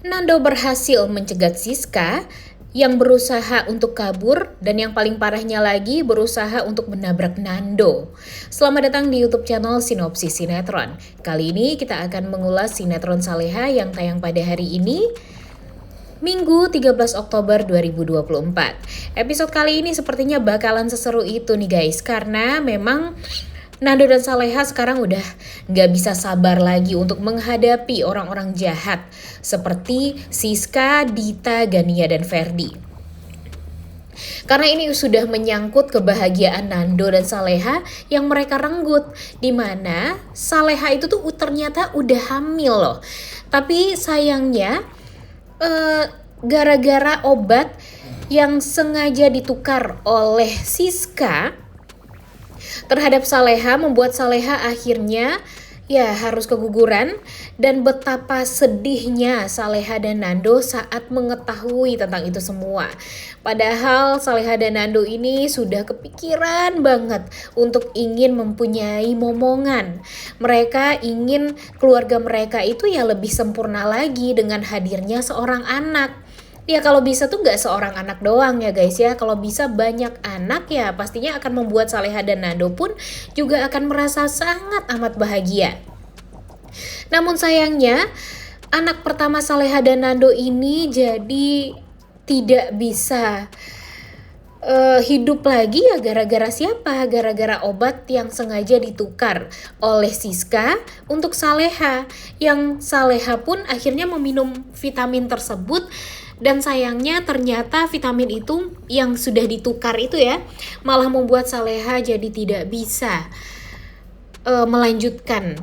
Nando berhasil mencegat Siska yang berusaha untuk kabur dan yang paling parahnya lagi berusaha untuk menabrak Nando. Selamat datang di YouTube channel Sinopsis Sinetron. Kali ini kita akan mengulas sinetron Saleha yang tayang pada hari ini, Minggu 13 Oktober 2024. Episode kali ini sepertinya bakalan seseru itu nih guys, karena memang Nando dan Saleha sekarang udah gak bisa sabar lagi untuk menghadapi orang-orang jahat seperti Siska, Dita, Gania, dan Ferdi. Karena ini sudah menyangkut kebahagiaan Nando dan Saleha yang mereka renggut, dimana Saleha itu tuh ternyata udah hamil loh. Tapi sayangnya gara-gara obat yang sengaja ditukar oleh Siska terhadap Saleha membuat Saleha akhirnya harus keguguran, dan betapa sedihnya Saleha dan Nando saat mengetahui tentang itu semua. Padahal Saleha dan Nando ini sudah kepikiran banget untuk ingin mempunyai momongan. Mereka ingin keluarga mereka itu lebih sempurna lagi dengan hadirnya seorang anak. Ya kalau bisa tuh gak seorang anak doang ya guys ya. Kalau bisa banyak anak ya pastinya akan membuat Saleha dan Nando pun juga akan merasa sangat amat bahagia. Namun sayangnya anak pertama Saleha dan Nando ini jadi tidak bisa hidup lagi ya gara-gara siapa? Gara-gara obat yang sengaja ditukar oleh Siska untuk Saleha. Yang Saleha pun akhirnya meminum vitamin tersebut. Dan sayangnya ternyata vitamin itu yang sudah ditukar itu malah membuat Saleha jadi tidak bisa melanjutkan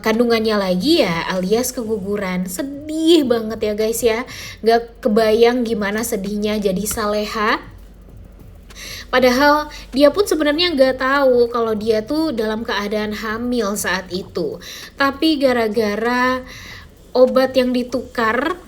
kandungannya lagi alias keguguran. Sedih banget ya guys ya. Gak kebayang gimana sedihnya jadi Saleha. Padahal dia pun sebenarnya gak tahu kalau dia tuh dalam keadaan hamil saat itu. Tapi gara-gara obat yang ditukar,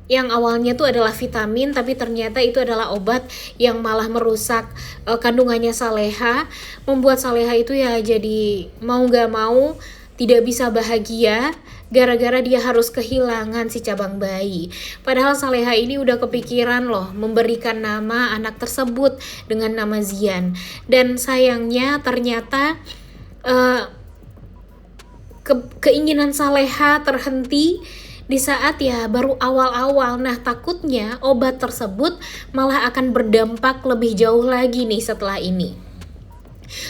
yang awalnya tuh adalah vitamin tapi ternyata itu adalah obat yang malah merusak kandungannya Saleha, membuat Saleha itu jadi mau gak mau tidak bisa bahagia gara-gara dia harus kehilangan si cabang bayi. Padahal Saleha ini udah kepikiran loh memberikan nama anak tersebut dengan nama Zian. Dan sayangnya ternyata keinginan Saleha terhenti di saat baru awal-awal. Nah takutnya obat tersebut malah akan berdampak lebih jauh lagi nih setelah ini.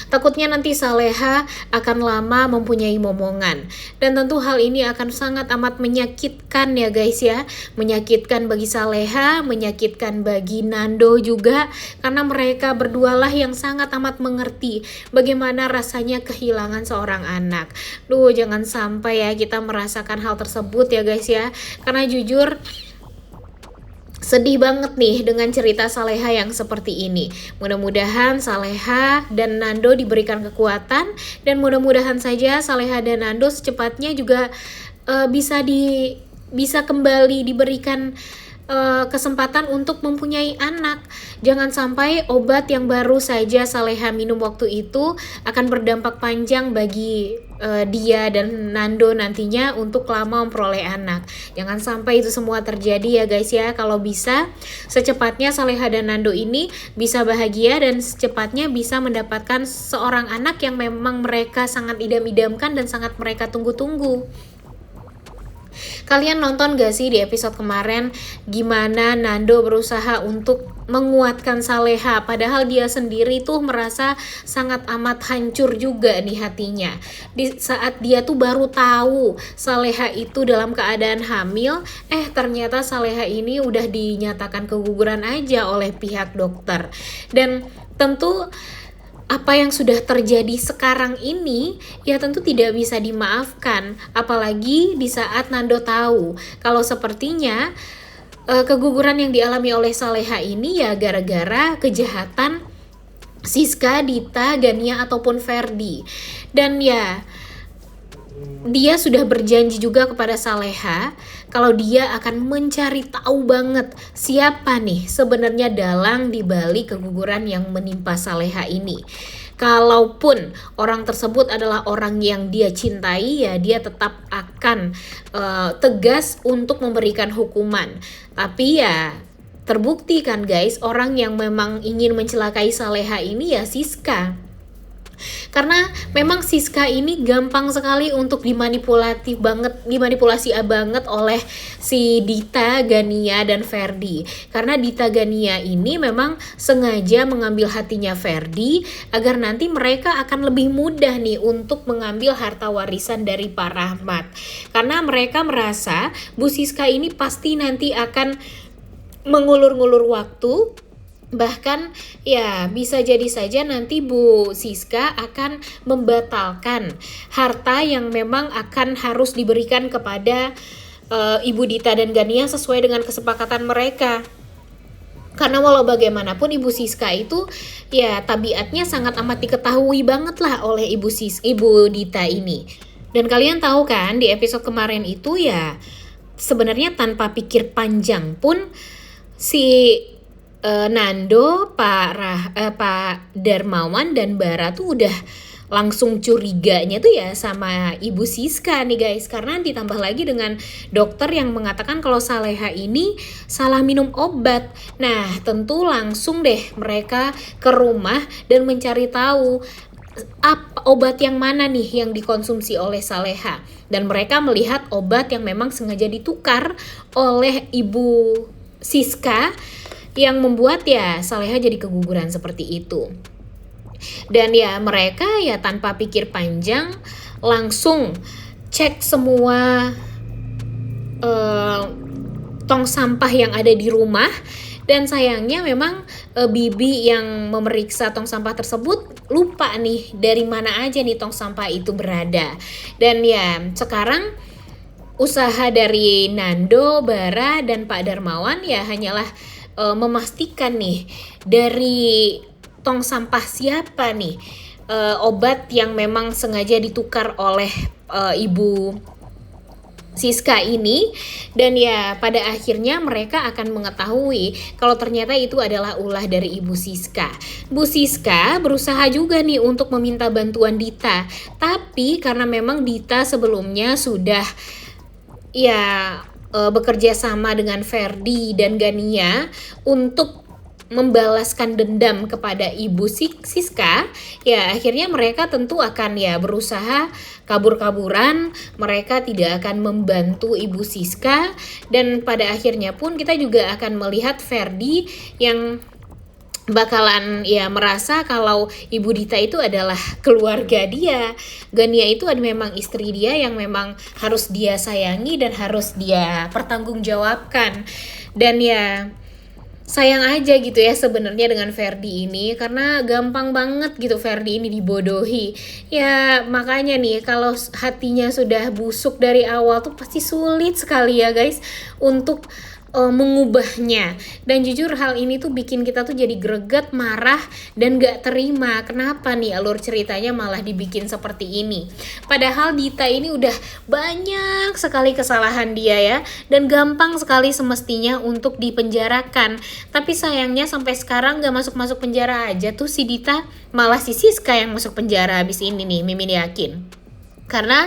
Takutnya nanti Saleha akan lama mempunyai momongan. Dan tentu hal ini akan sangat amat menyakitkan ya guys ya. Menyakitkan bagi Saleha, menyakitkan bagi Nando juga. Karena mereka berdualah yang sangat amat mengerti bagaimana rasanya kehilangan seorang anak. Duh, jangan sampai kita merasakan hal tersebut ya guys ya. Karena jujur sedih banget nih dengan cerita Saleha yang seperti ini. Mudah-mudahan Saleha dan Nando diberikan kekuatan, dan mudah-mudahan saja Saleha dan Nando secepatnya juga bisa kembali diberikan kesempatan untuk mempunyai anak. Jangan sampai obat yang baru saja Saleha minum waktu itu akan berdampak panjang bagi dia dan Nando nantinya untuk lama memperoleh anak. Jangan sampai itu semua terjadi ya guys ya. Kalau bisa secepatnya Saleha dan Nando ini bisa bahagia dan secepatnya bisa mendapatkan seorang anak yang memang mereka sangat idam-idamkan dan sangat mereka tunggu-tunggu. Kalian nonton gak sih di episode kemarin gimana Nando berusaha untuk menguatkan Saleha, padahal dia sendiri tuh merasa sangat amat hancur juga nih hatinya. Di saat dia tuh baru tahu Saleha itu dalam keadaan hamil, ternyata Saleha ini udah dinyatakan keguguran aja oleh pihak dokter. Dan tentu apa yang sudah terjadi sekarang ini tentu tidak bisa dimaafkan, apalagi di saat Nando tahu kalau sepertinya keguguran yang dialami oleh Saleha ini gara-gara kejahatan Siska, Dita, Gania ataupun Ferdi. Dan dia sudah berjanji juga kepada Saleha kalau dia akan mencari tahu banget siapa nih sebenarnya dalang di balik keguguran yang menimpa Saleha ini. Kalaupun orang tersebut adalah orang yang dia cintai, ya dia tetap akan tegas untuk memberikan hukuman. Tapi ya terbukti kan guys, orang yang memang ingin mencelakai Saleha ini ya Siska. Karena memang Siska ini gampang sekali untuk dimanipulasi banget oleh si Dita, Gania, dan Ferdi. Karena Dita, Gania ini memang sengaja mengambil hatinya Ferdi agar nanti mereka akan lebih mudah nih untuk mengambil harta warisan dari Pak Rahmat. Karena mereka merasa Bu Siska ini pasti nanti akan mengulur-ngulur waktu. Bahkan ya bisa jadi saja nanti Bu Siska akan membatalkan harta yang memang akan harus diberikan kepada Ibu Dita dan Gania sesuai dengan kesepakatan mereka. Karena walau bagaimanapun Ibu Siska itu ya tabiatnya sangat amat diketahui banget lah oleh Ibu Dita ini. Dan kalian tahu kan di episode kemarin itu ya sebenarnya tanpa pikir panjang pun si Nando, Pak Darmawan dan Bara tuh udah langsung curiganya tuh ya sama Ibu Siska nih guys. Karena ditambah lagi dengan dokter yang mengatakan kalau Saleha ini salah minum obat. Nah tentu langsung deh mereka ke rumah dan mencari tahu obat yang mana nih yang dikonsumsi oleh Saleha. Dan mereka melihat obat yang memang sengaja ditukar oleh Ibu Siska yang membuat ya Saleha jadi keguguran seperti itu. Dan ya mereka ya tanpa pikir panjang langsung cek semua tong sampah yang ada di rumah. Dan sayangnya memang Bibi yang memeriksa tong sampah tersebut lupa nih dari mana aja nih tong sampah itu berada. Dan ya sekarang usaha dari Nando, Bara, dan Pak Darmawan ya hanyalah memastikan nih dari tong sampah siapa nih obat yang memang sengaja ditukar oleh Ibu Siska ini. Dan ya pada akhirnya mereka akan mengetahui kalau ternyata itu adalah ulah dari Ibu Siska. Bu Siska berusaha juga nih untuk meminta bantuan Dita, tapi karena memang Dita sebelumnya sudah ya bekerja sama dengan Ferdi dan Gania untuk membalaskan dendam kepada Ibu Siska, ya akhirnya mereka tentu akan ya berusaha kabur-kaburan. Mereka tidak akan membantu Ibu Siska, dan pada akhirnya pun kita juga akan melihat Ferdi yang bakalan ya merasa kalau Ibu Dita itu adalah keluarga dia. Gania itu memang istri dia yang memang harus dia sayangi dan harus dia pertanggungjawabkan. Dan ya sayang aja gitu ya sebenarnya dengan Ferdi ini, karena gampang banget gitu Ferdi ini dibodohi. Ya makanya nih kalau hatinya sudah busuk dari awal tuh pasti sulit sekali ya guys untuk mengubahnya. Dan jujur hal ini tuh bikin kita tuh jadi greget, marah, dan gak terima kenapa nih alur ceritanya malah dibikin seperti ini. Padahal Dita ini udah banyak sekali kesalahan dia ya, dan gampang sekali semestinya untuk dipenjarakan. Tapi sayangnya sampai sekarang gak masuk-masuk penjara aja tuh si Dita, malah si Siska yang masuk penjara habis ini nih, Mimin yakin. Karena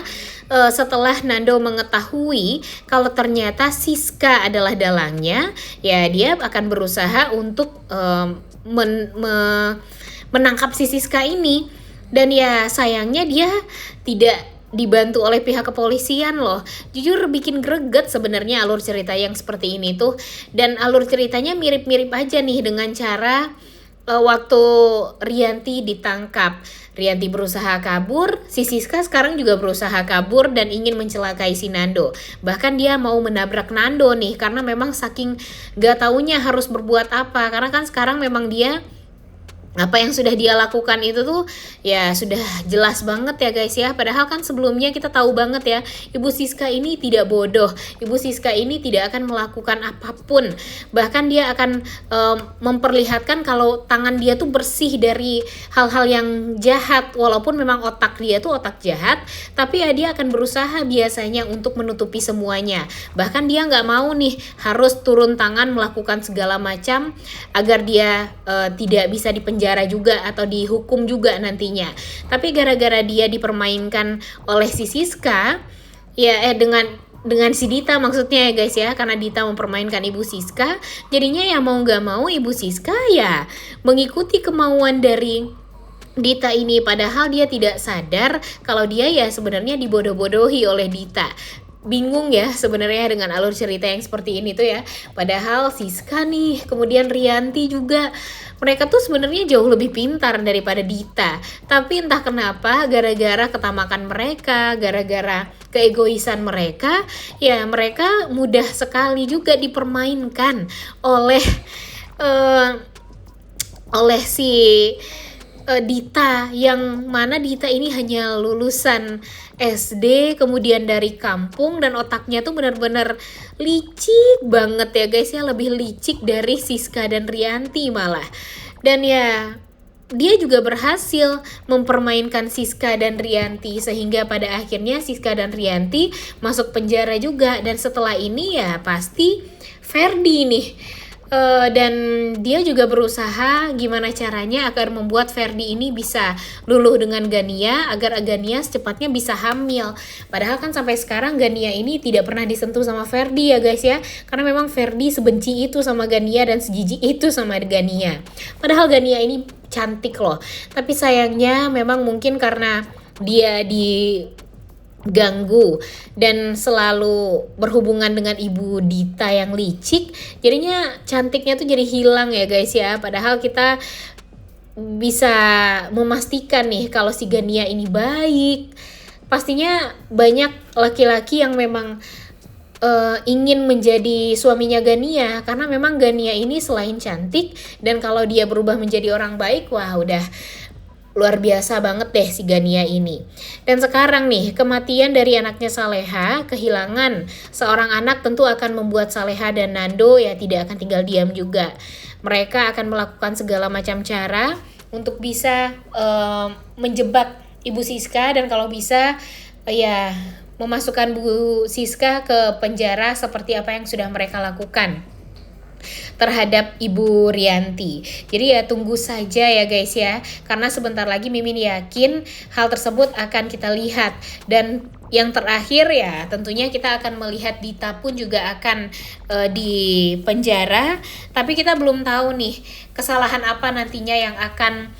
setelah Nando mengetahui kalau ternyata Siska adalah dalangnya, ya dia akan berusaha untuk menangkap si Siska ini. Dan ya sayangnya dia tidak dibantu oleh pihak kepolisian loh. Jujur bikin greget sebenarnya alur cerita yang seperti ini tuh. Dan alur ceritanya mirip-mirip aja nih dengan cara waktu Rianti ditangkap. Rianti berusaha kabur, si Siska sekarang juga berusaha kabur dan ingin mencelakai si Nando. Bahkan dia mau menabrak Nando nih, karena memang saking gak taunya harus berbuat apa. Karena kan sekarang memang dia apa yang sudah dia lakukan itu tuh ya sudah jelas banget ya guys ya. Padahal kan sebelumnya kita tahu banget ya, Ibu Siska ini tidak bodoh. Ibu Siska ini tidak akan melakukan apapun. Bahkan dia akan memperlihatkan kalau tangan dia tuh bersih dari hal-hal yang jahat. Walaupun memang otak dia tuh otak jahat, tapi ya dia akan berusaha biasanya untuk menutupi semuanya. Bahkan dia nggak mau nih harus turun tangan melakukan segala macam agar dia tidak bisa dipenjara penjara juga atau dihukum juga nantinya. Tapi gara-gara dia dipermainkan oleh si Siska, ya dengan si Dita maksudnya ya guys ya, karena Dita mempermainkan Ibu Siska, jadinya ya mau gak mau Ibu Siska ya mengikuti kemauan dari Dita ini, padahal dia tidak sadar kalau dia ya sebenarnya dibodoh-bodohi oleh Dita. Bingung ya sebenarnya dengan alur cerita yang seperti ini tuh ya. Padahal Siska nih, kemudian Rianti juga, mereka tuh sebenarnya jauh lebih pintar daripada Dita. Tapi entah kenapa gara-gara ketamakan mereka, gara-gara keegoisan mereka, ya mereka mudah sekali juga dipermainkan oleh si Dita, yang mana Dita ini hanya lulusan SD, kemudian dari kampung, dan otaknya tuh benar-benar licik banget ya guys ya, lebih licik dari Siska dan Rianti malah. Dan ya dia juga berhasil mempermainkan Siska dan Rianti, sehingga pada akhirnya Siska dan Rianti masuk penjara juga. Dan setelah ini ya pasti Ferdi nih, dan dia juga berusaha gimana caranya agar membuat Ferdi ini bisa luluh dengan Gania, agar Gania secepatnya bisa hamil. Padahal kan sampai sekarang Gania ini tidak pernah disentuh sama Ferdi ya guys ya, karena memang Ferdi sebenci itu sama Gania dan sejijik itu sama Gania. Padahal Gania ini cantik loh, tapi sayangnya memang mungkin karena dia diganggu dan selalu berhubungan dengan Ibu Dita yang licik, jadinya cantiknya tuh jadi hilang ya guys ya. Padahal kita bisa memastikan nih kalau si Gania ini baik. Pastinya banyak laki-laki yang memang ingin menjadi suaminya Gania, karena memang Gania ini selain cantik, dan kalau dia berubah menjadi orang baik, wah udah luar biasa banget deh si Gania ini. Dan sekarang nih, kematian dari anaknya Saleha, kehilangan seorang anak tentu akan membuat Saleha dan Nando ya tidak akan tinggal diam juga. Mereka akan melakukan segala macam cara untuk bisa menjebak Ibu Siska, dan kalau bisa ya memasukkan Bu Siska ke penjara seperti apa yang sudah mereka lakukan terhadap Ibu Rianti. Jadi ya tunggu saja ya guys ya, karena sebentar lagi Mimin yakin hal tersebut akan kita lihat. Dan yang terakhir ya tentunya kita akan melihat Dita pun juga akan di penjara, tapi kita belum tahu nih kesalahan apa nantinya yang akan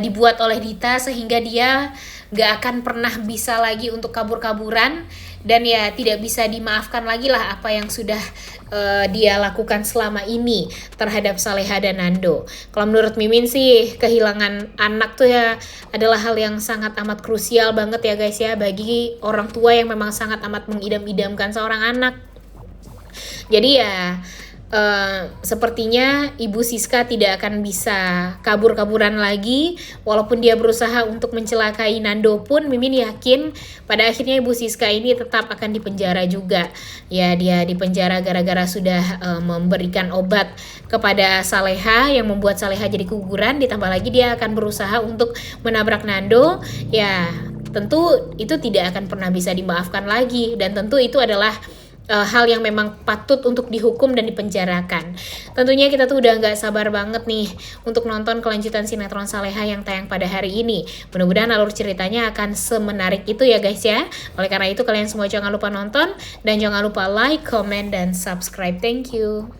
dibuat oleh Dita sehingga dia gak akan pernah bisa lagi untuk kabur-kaburan, dan ya tidak bisa dimaafkan lagi lah apa yang sudah dia lakukan selama ini terhadap Saleha dan Nando. Kalau menurut Mimin sih, kehilangan anak tuh ya adalah hal yang sangat amat krusial banget ya guys ya, bagi orang tua yang memang sangat amat mengidam-idamkan seorang anak. Jadi ya sepertinya Ibu Siska tidak akan bisa kabur-kaburan lagi. Walaupun dia berusaha untuk mencelakai Nando pun, Mimin yakin pada akhirnya Ibu Siska ini tetap akan dipenjara juga. Ya dia dipenjara gara-gara sudah memberikan obat kepada Saleha yang membuat Saleha jadi keguguran. Ditambah lagi dia akan berusaha untuk menabrak Nando. Ya tentu itu tidak akan pernah bisa dimaafkan lagi, dan tentu itu adalah hal yang memang patut untuk dihukum dan dipenjarakan. Tentunya kita tuh udah gak sabar banget nih untuk nonton kelanjutan sinetron Saleha yang tayang pada hari ini. Mudah-mudahan alur ceritanya akan semenarik itu ya guys ya. Oleh karena itu kalian semua jangan lupa nonton, dan jangan lupa like, comment, dan subscribe. Thank you.